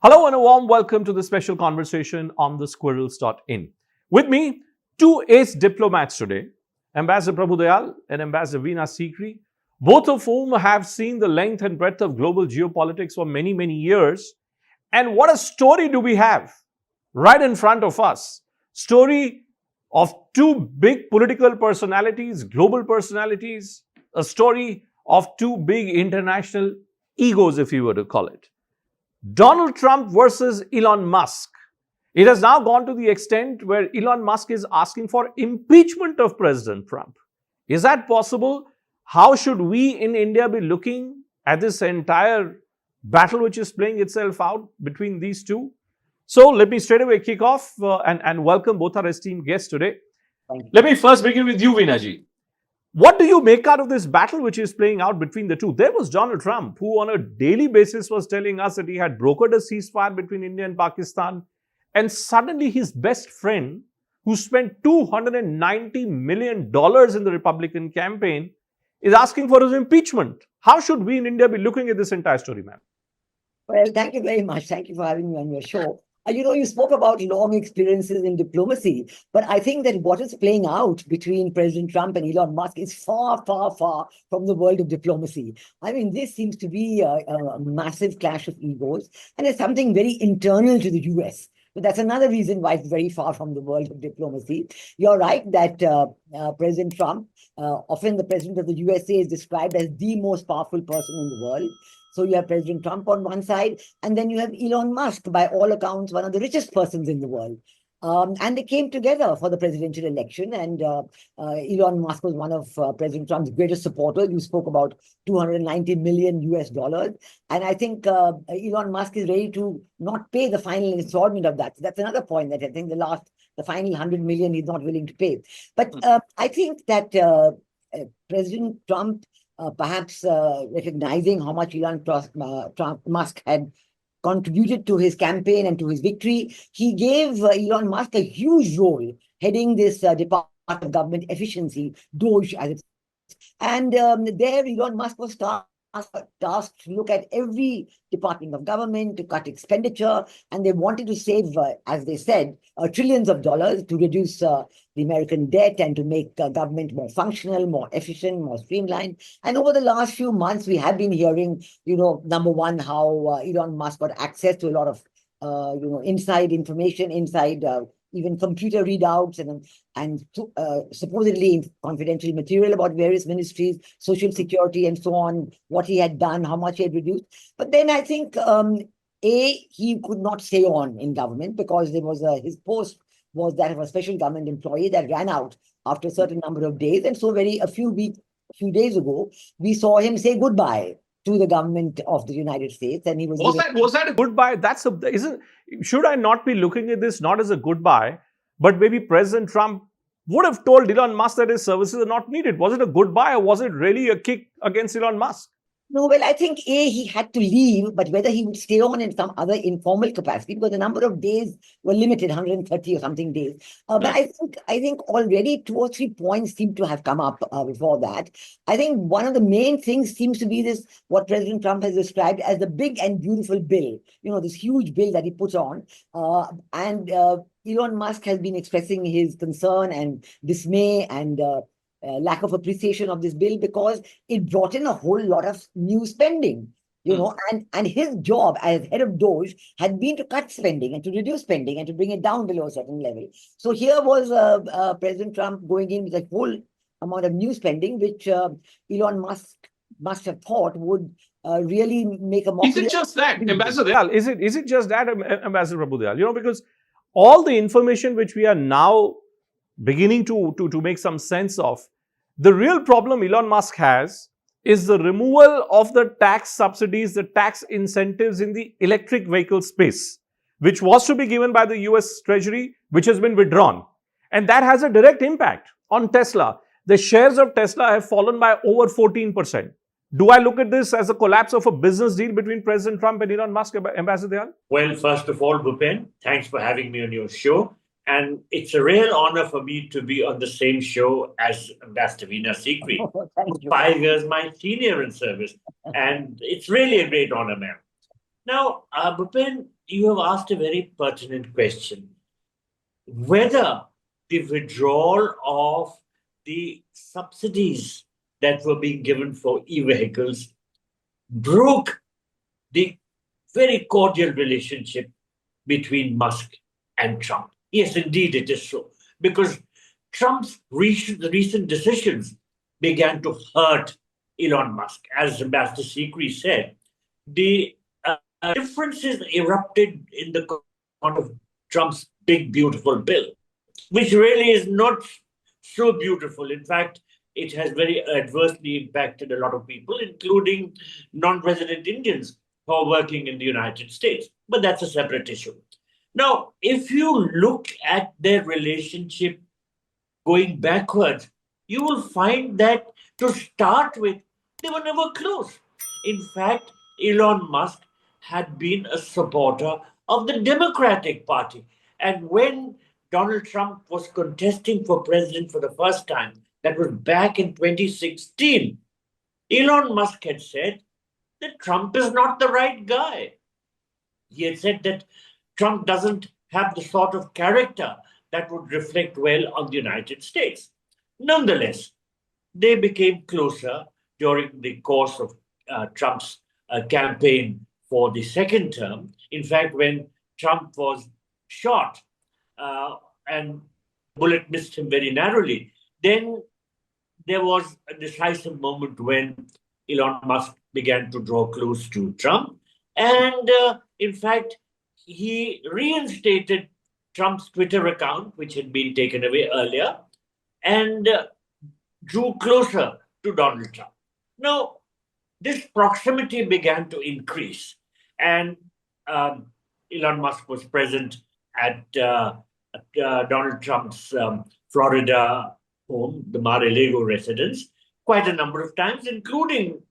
Hello and a warm welcome to the special conversation on the Squirrels.in. With me, two ace diplomats today, Ambassador Prabhu Dayal and Ambassador Veena Sikri, both of whom have seen the length and breadth of global geopolitics for many, many years. And what a story do we have right in front of us. Story of two big political personalities, global personalities, a story of two big international egos, if you were to call it. Donald Trump versus Elon Musk. It has now gone to the extent where Elon Musk is asking for impeachment of President Trump. Is that possible? How should we in India be looking at this entire battle which is playing itself out between these two? So let me straight away kick off and welcome both our esteemed guests today. Let me first begin with you, Veena. What do you make out of this battle which is playing out between the two? There was Donald Trump, who on a daily basis was telling us that he had brokered a ceasefire between India and Pakistan. And suddenly his best friend, who spent $290 million in the Republican campaign, is asking for his impeachment. How should we in India be looking at this entire story, ma'am? Well, thank you very much. Thank you for having me on your show. You spoke about long experiences in diplomacy, but I think that what is playing out between President Trump and Elon Musk is far, far, far from the world of diplomacy. I mean, this seems to be a massive clash of egos, and it's something very internal to the US. But that's another reason why it's very far from the world of diplomacy. You're right that President Trump, often the president of the USA, is described as the most powerful person in the world. So you have President Trump on one side, and then you have Elon Musk, by all accounts, one of the richest persons in the world. And they came together for the presidential election, and Elon Musk was one of President Trump's greatest supporters. You spoke about 290 million US dollars. And I think Elon Musk is ready to not pay the final installment of that. So that's another point, that I think the final 100 million he's not willing to pay. But I think that President Trump, perhaps recognizing how much Elon Musk had contributed to his campaign and to his victory, he gave Elon Musk a huge role heading this Department of Government Efficiency, DOGE, as it's. And there Elon Musk was tasked to look at every department of government, to cut expenditure, and they wanted to save, as they said, trillions of dollars to reduce the American debt and to make government more functional, more efficient, more streamlined. And over the last few months, we have been hearing, number one, how Elon Musk got access to a lot of, inside information, inside even computer readouts and supposedly confidential material about various ministries, social security, and so on, what he had done, how much he had reduced. But then I think, he could not stay on in government because there was his post was that of a special government employee that ran out after a certain number of days. And so a few days ago, we saw him say goodbye to the government of the United States, and he was that a goodbye? Should I not be looking at this not as a goodbye, but maybe President Trump would have told Elon Musk that his services are not needed? Was it a goodbye, or was it really a kick against Elon Musk? No, well, I think he had to leave, but whether he would stay on in some other informal capacity, because the number of days were limited, 130 or something days. But I think already 2 or 3 points seem to have come up before that. I think one of the main things seems to be this, what President Trump has described as the big and beautiful bill, this huge bill that he puts on. And Elon Musk has been expressing his concern and dismay and lack of appreciation of this bill because it brought in a whole lot of new spending, and his job as head of DOGE had been to cut spending and to reduce spending and to bring it down below a certain level. So here was President Trump going in with a whole amount of new spending, which Elon Musk must have thought would really make a mockery. Is it just that, Ambassador Dayal? Is it just that, Ambassador Prabhu Dayal? Because all the information which we are now beginning to make some sense of, the real problem Elon Musk has is the removal of the tax subsidies, the tax incentives in the electric vehicle space, which was to be given by the US Treasury, which has been withdrawn. And that has a direct impact on Tesla. The shares of Tesla have fallen by over 14%. Do I look at this as a collapse of a business deal between President Trump and Elon Musk, Ambassador Dayal? Well, first of all, Bhupen, thanks for having me on your show. And it's a real honor for me to be on the same show as Ambassador Veena Sikri, who's 5 years my senior in service. And it's really a great honor, ma'am. Now, Bhupen, you have asked a very pertinent question. Whether the withdrawal of the subsidies that were being given for e-vehicles broke the very cordial relationship between Musk and Trump. Yes, indeed, it is so. Because Trump's recent decisions began to hurt Elon Musk. As Ambassador Sikri said, the differences erupted in the context of Trump's big, beautiful bill, which really is not so beautiful. In fact, it has very adversely impacted a lot of people, including non-resident Indians who are working in the United States. But that's a separate issue. Now, if you look at their relationship going backwards, you will find that to start with, they were never close. In fact, Elon Musk had been a supporter of the Democratic Party. And when Donald Trump was contesting for president for the first time, that was back in 2016, Elon Musk had said that Trump is not the right guy. He had said that Trump doesn't have the sort of character that would reflect well on the United States. Nonetheless, they became closer during the course of Trump's campaign for the second term. In fact, when Trump was shot and bullet missed him very narrowly, then there was a decisive moment when Elon Musk began to draw close to Trump. And in fact, he reinstated Trump's Twitter account, which had been taken away earlier, and drew closer to Donald Trump. Now, this proximity began to increase, and Elon Musk was present at Donald Trump's Florida home, the Mar-a-Lago residence, quite a number of times, including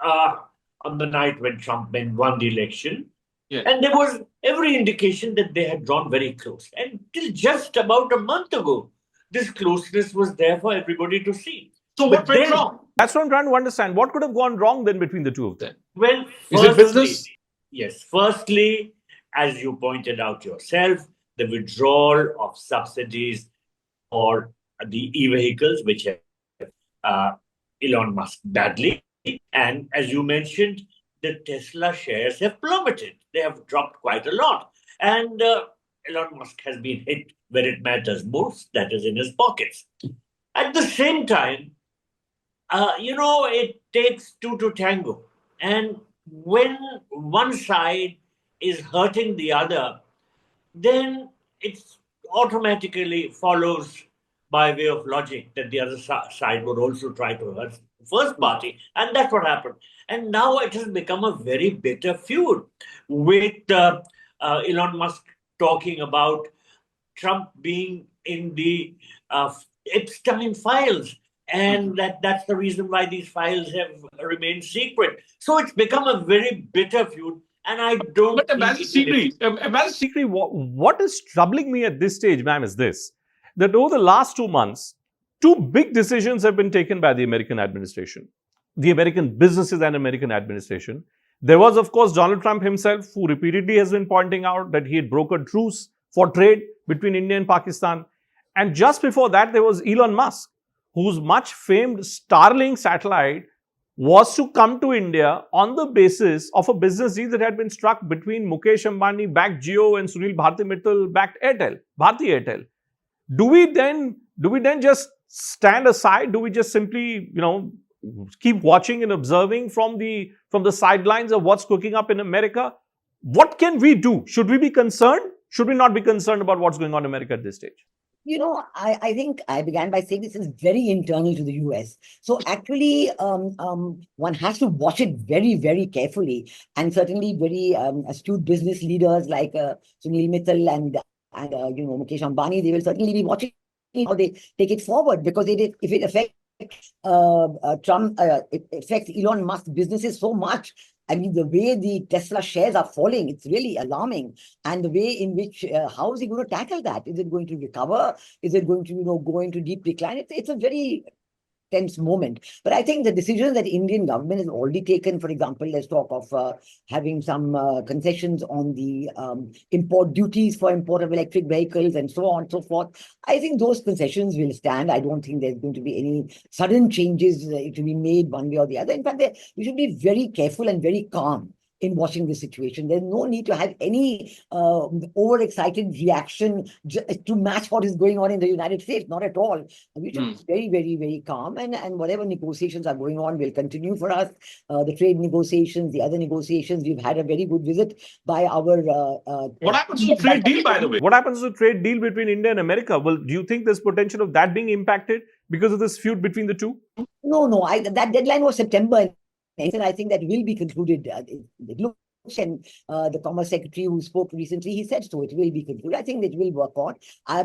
on the night when Trump won the election. Yeah. And there was every indication that they had drawn very close. And till just about a month ago, this closeness was there for everybody to see. So what went wrong? That's what I'm trying to understand. What could have gone wrong then between the two of them? Well, is it business? Yes. Firstly, as you pointed out yourself, the withdrawal of subsidies for the e-vehicles, which have Elon Musk badly. And as you mentioned, the Tesla shares have plummeted. They have dropped quite a lot. And Elon Musk has been hit where it matters most, that is in his pockets. At the same time, it takes two to tango. And when one side is hurting the other, then it automatically follows by way of logic that the other side would also try to hurt the first party. And that's what happened. And now it has become a very bitter feud with Elon Musk talking about Trump being in the Epstein files. And that's the reason why these files have remained secret. So it's become a very bitter feud. And I don't. But Ambassador Sikri, what is troubling me at this stage, ma'am, is this: that over the last 2 months, two big decisions have been taken by the American administration, the American businesses and American administration. There was, of course, Donald Trump himself, who repeatedly has been pointing out that he had brokered truce for trade between India and Pakistan. And just before that, there was Elon Musk, whose much famed Starlink satellite was to come to India on the basis of a business deal that had been struck between Mukesh Ambani backed Jio and Sunil Bharti Mittal backed Airtel, Bharti Airtel. Do we then just stand aside? Do we just simply, keep watching and observing from the sidelines of what's cooking up in America? What can we do? Should we be concerned? Should we not be concerned about what's going on in America at this stage? I think I began by saying this is very internal to the US. So actually, one has to watch it very, very carefully. And certainly very astute business leaders like Sunil Mittal and Mukesh Ambani, they will certainly be watching how they take it forward, because if it affects Trump, it affects Elon Musk's businesses so much. I mean, the way the Tesla shares are falling, it's really alarming. And the way in which, how is he going to tackle that? Is it going to recover? Is it going to, go into deep decline? It's a very tense moment. But I think the decisions that Indian government has already taken, for example, let's talk of having some concessions on the import duties for import of electric vehicles and so on and so forth. I think those concessions will stand. I don't think there's going to be any sudden changes to be made one way or the other. In fact, we should be very careful and very calm in watching the situation. There's no need to have any overexcited reaction to match what is going on in the United States. Not at all. We should be very, very, very calm. And whatever negotiations are going on will continue for us. The trade negotiations, the other negotiations. We've had a very good visit by our... what happens to the trade deal, by the way? What happens to the trade deal between India and America? Well, do you think there's potential of that being impacted because of this feud between the two? No. That deadline was September. And I think that will be concluded. It looks, and the Commerce Secretary who spoke recently, he said so. It will be concluded. I think it will work on.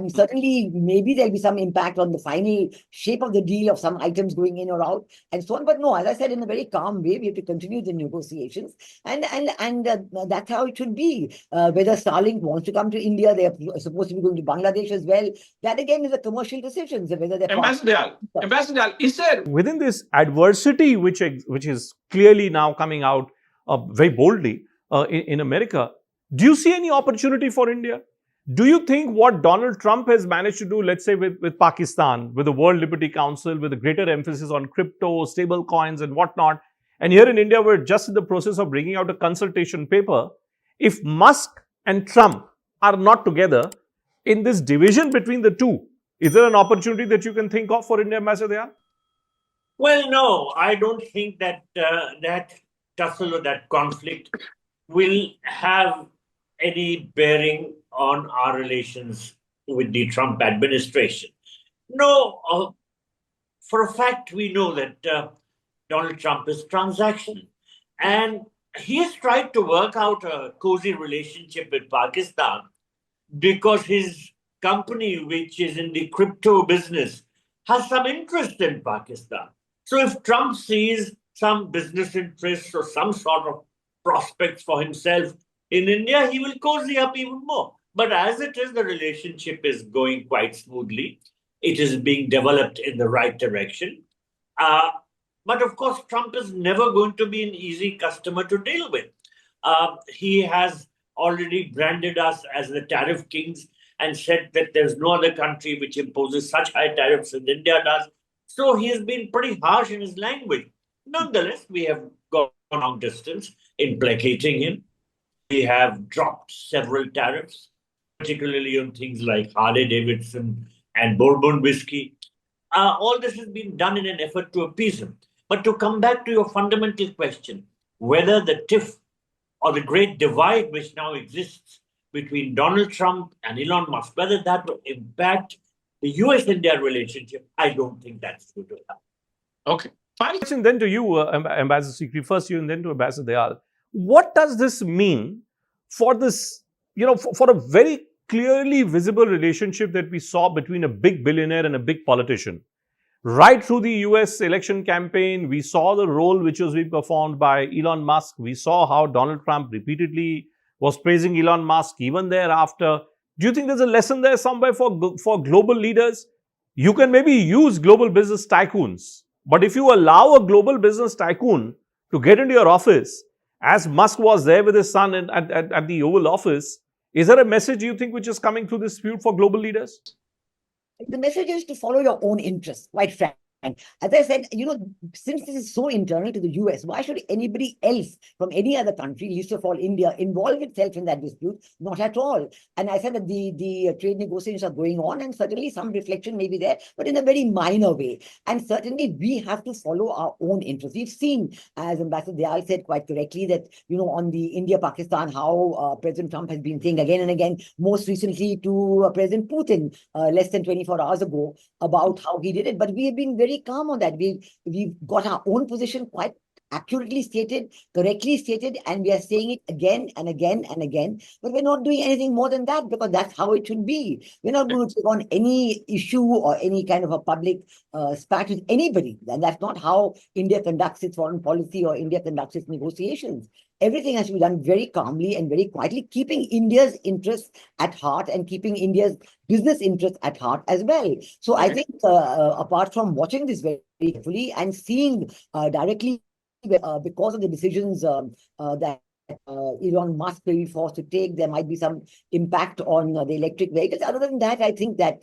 Certainly, maybe there'll be some impact on the final shape of the deal of some items going in or out and so on. But no, as I said, in a very calm way, we have to continue the negotiations, and that's how it should be. Whether Starlink wants to come to India, they are supposed to be going to Bangladesh as well. That again is a commercial decision. So whether they're Ambassador Dayal, is there within this adversity which is clearly now coming out very boldly in America, do you see any opportunity for India? Do you think what Donald Trump has managed to do, let's say with Pakistan, with the World Liberty Council, with a greater emphasis on crypto, stable coins and whatnot, and here in India we're just in the process of bringing out a consultation paper, if Musk and Trump are not together in this division between the two, is there an opportunity that you can think of for India, Ambassador Dayal? Well, no, I don't think that that tussle or that conflict will have any bearing on our relations with the Trump administration. No, for a fact, we know that Donald Trump is transactional. And he has tried to work out a cozy relationship with Pakistan because his company, which is in the crypto business, has some interest in Pakistan. So if Trump sees some business interests or some sort of prospects for himself in India, he will cozy up even more. But as it is, the relationship is going quite smoothly. It is being developed in the right direction. But of course, Trump is never going to be an easy customer to deal with. He has already branded us as the tariff kings and said that there's no other country which imposes such high tariffs as India does. So he has been pretty harsh in his language. Nonetheless, we have gone a long distance in placating him. We have dropped several tariffs, particularly on things like Harley-Davidson and Bourbon whiskey. All this has been done in an effort to appease him. But to come back to your fundamental question, whether the tiff or the great divide which now exists between Donald Trump and Elon Musk, whether that will impact the US-India relationship, I don't think that's going to happen. Okay. Final question then to you, Ambassador Sikri, first you and then to Ambassador Dayal. What does this mean for this, for a very clearly visible relationship that we saw between a big billionaire and a big politician? Right through the US election campaign, we saw the role which was being performed by Elon Musk. We saw how Donald Trump repeatedly was praising Elon Musk even thereafter. Do you think there's a lesson there somewhere for global leaders? You can maybe use global business tycoons, but if you allow a global business tycoon to get into your office, as Musk was there with his son at the Oval Office, is there a message you think which is coming through this feud for global leaders? The message is to follow your own interests, quite frankly. As I said, since this is so internal to the US, why should anybody else from any other country, least of all India, involve itself in that dispute? Not at all. And I said that the trade negotiations are going on, and certainly some reflection may be there, but in a very minor way. And certainly we have to follow our own interests. We've seen, as Ambassador Dayal said quite correctly, that, on the India-Pakistan, how President Trump has been saying again and again, most recently to President Putin less than 24 hours ago, about how he did it. But we have been very calm on that. We've got our own position quite accurately stated, correctly stated, and we are saying it again and again and again. But we're not doing anything more than that, because that's how it should be. We're not going to take on any issue or any kind of a public spat with anybody. And that's not how India conducts its foreign policy or India conducts its negotiations. Everything has to be done very calmly and very quietly, keeping India's interests at heart and keeping India's business interests at heart as well. So I think apart from watching this very carefully and seeing directly because of the decisions that Elon Musk may be forced to take, there might be some impact on the electric vehicles. Other than that, I think that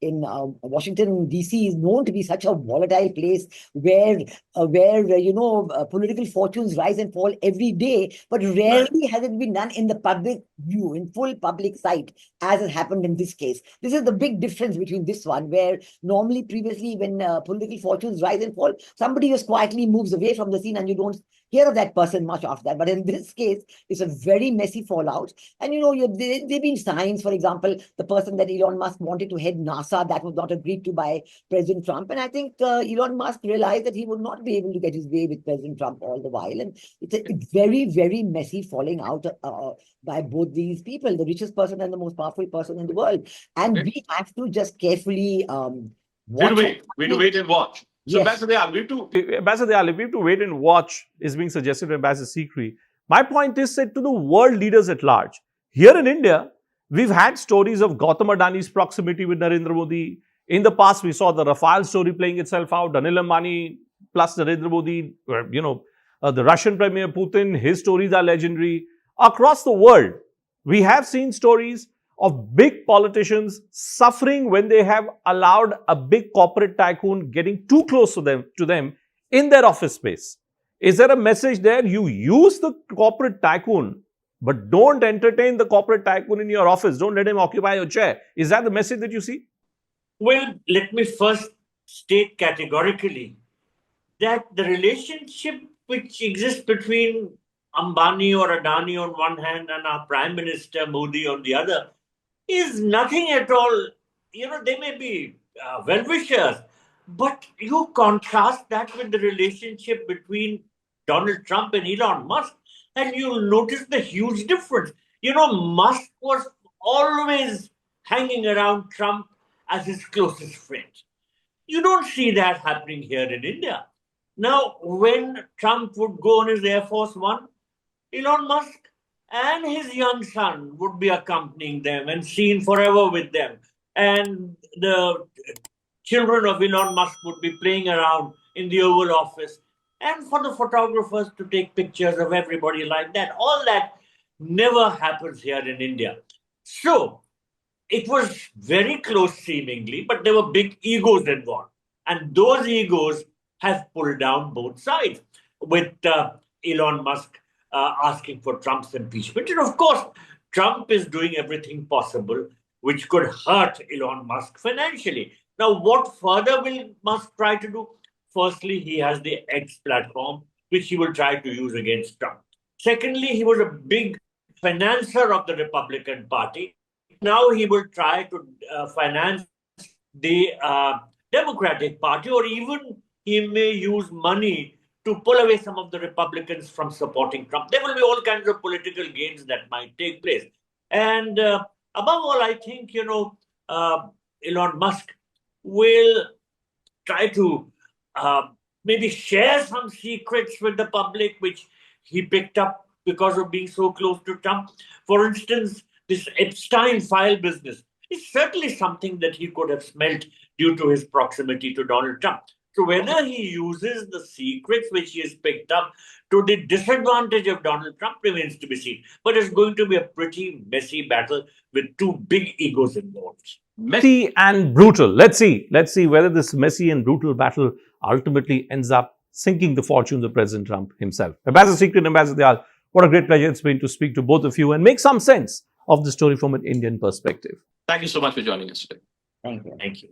in Washington, D.C. is known to be such a volatile place where political fortunes rise and fall every day, but rarely has it been done in the public view, in full public sight, as has happened in this case. This is the big difference between this one, where normally previously when political fortunes rise and fall, somebody just quietly moves away from the scene and you don't hear of that person much after that. But in this case, it's a very messy fallout. And there have been signs, for example, the person that Elon Musk wanted to head NASA, that was not agreed to by President Trump. And I think Elon Musk realized that he would not be able to get his way with President Trump all the while. And it's a very, very messy falling out by both these people, the richest person and the most powerful person in the world. And we have to just carefully watch. We have to wait and watch. So, Yes. Ambassador Dayal, Ambassador Dayal, if we have to wait and watch, is being suggested by Ambassador Sikri. My point is said to the world leaders at large. Here in India, we've had stories of Gautam Adani's proximity with Narendra Modi. In the past, we saw the Rafale story playing itself out. Anil Ambani plus Narendra Modi, the Russian Premier Putin, his stories are legendary. Across the world, we have seen stories of big politicians suffering when they have allowed a big corporate tycoon getting too close to them in their office space. Is there a message there? You use the corporate tycoon, but don't entertain the corporate tycoon in your office. Don't let him occupy your chair. Is that the message that you see? Well, let me first state categorically that the relationship which exists between Ambani or Adani on one hand and our Prime Minister Modi on the other is nothing at all. They may be well-wishers, but you contrast that with the relationship between Donald Trump and Elon Musk, and you'll notice the huge difference. Musk was always hanging around Trump as his closest friend. You don't see that happening here in India. Now, when Trump would go on his Air Force One, Elon Musk and his young son would be accompanying them and seen forever with them. And the children of Elon Musk would be playing around in the Oval Office. And for the photographers to take pictures of everybody like that. All that never happens here in India. So it was very close seemingly, but there were big egos involved. And those egos have pulled down both sides, with Elon Musk asking for Trump's impeachment. And of course, Trump is doing everything possible which could hurt Elon Musk financially. Now, what further will Musk try to do? Firstly, he has the X platform, which he will try to use against Trump. Secondly, he was a big financer of the Republican Party. Now he will try to finance the Democratic Party, or even he may use money to pull away some of the Republicans from supporting Trump. There will be all kinds of political gains that might take place. And above all, I think, Elon Musk will try to maybe share some secrets with the public, which he picked up because of being so close to Trump. For instance, this Epstein file business is certainly something that he could have smelt due to his proximity to Donald Trump. So whether he uses the secrets which he has picked up to the disadvantage of Donald Trump remains to be seen. But it's going to be a pretty messy battle with two big egos involved. Messy and brutal. Let's see whether this messy and brutal battle ultimately ends up sinking the fortunes of President Trump himself. Ambassador Sikri and Ambassador Dayal, what a great pleasure it's been to speak to both of you and make some sense of the story from an Indian perspective. Thank you so much for joining us today. Thank you. Thank you.